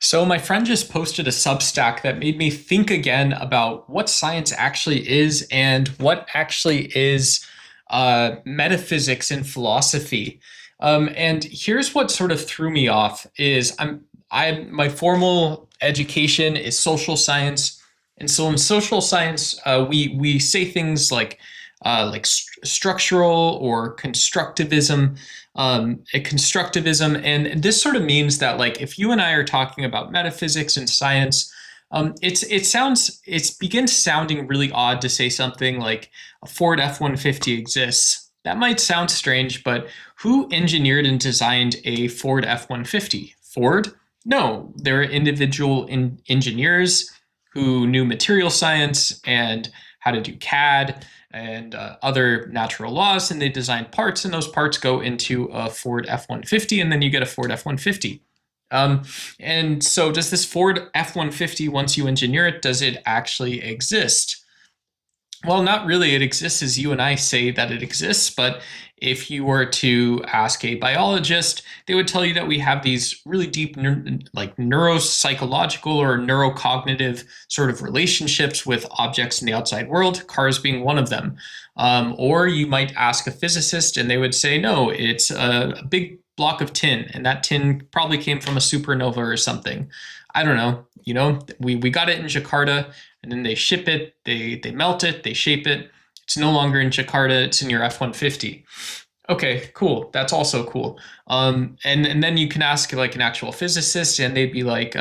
So my friend just posted a Substack that made me think again about what science actually is and what actually is metaphysics and philosophy. And here's what sort of threw me off is I my formal education is social science, and so in social science we say things like structural or constructivism, and this sort of means that like if you and I are talking about metaphysics and science, it begins sounding really odd to say something like a Ford F-150 exists. That might sound strange, but who engineered and designed a Ford F-150? Ford? No, there are individual engineers who knew material science and how to do CAD and other natural laws, and they design parts, and those parts go into a Ford F-150, and then you get a Ford F-150. Um, and so does this Ford F-150, once you engineer it, does it actually exist? Well, not really. It exists as you and I say that it exists, but if you were to ask a biologist, they would tell you that we have these really deep, like neuropsychological or neurocognitive sort of relationships with objects in the outside world, cars being one of them. Or you might ask a physicist and they would say, no, it's a big block of tin, and that tin probably came from a supernova or something. I don't know. We got it in Jakarta, and then they ship it, they melt it, they shape it. It's no longer in Jakarta, it's in your F-150. Okay, cool. That's also cool. And then you can ask like an actual physicist, and they'd be like,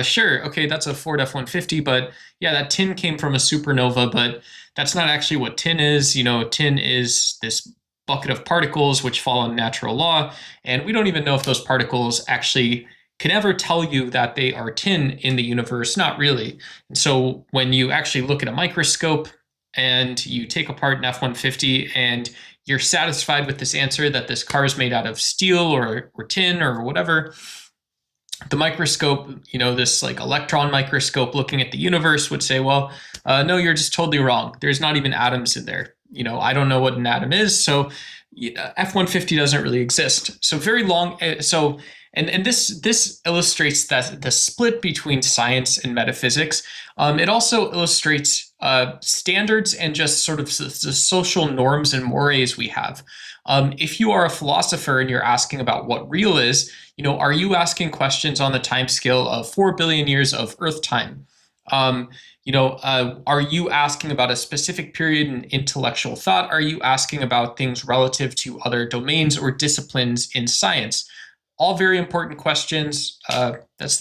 sure, okay, that's a Ford F-150, but yeah, that tin came from a supernova, but that's not actually what tin is. Tin is this bucket of particles which follow natural law, and we don't even know if those particles actually can ever tell you that they are tin in the universe. Not really. And so when you actually look at a microscope and you take apart an F-150 and you're satisfied with this answer that this car is made out of steel or tin or whatever, the microscope, this like electron microscope looking at the universe would say, well, no, you're just totally wrong. There's not even atoms in there. I don't know what an atom is. So F-150 doesn't really exist. So very long. And this illustrates that the split between science and metaphysics. It also illustrates standards and just sort of the social norms and mores we have. If you are a philosopher and you're asking about what real is, are you asking questions on the time scale of 4 billion years of Earth time? Are you asking about a specific period in intellectual thought? Are you asking about things relative to other domains or disciplines in science? All very important questions. That's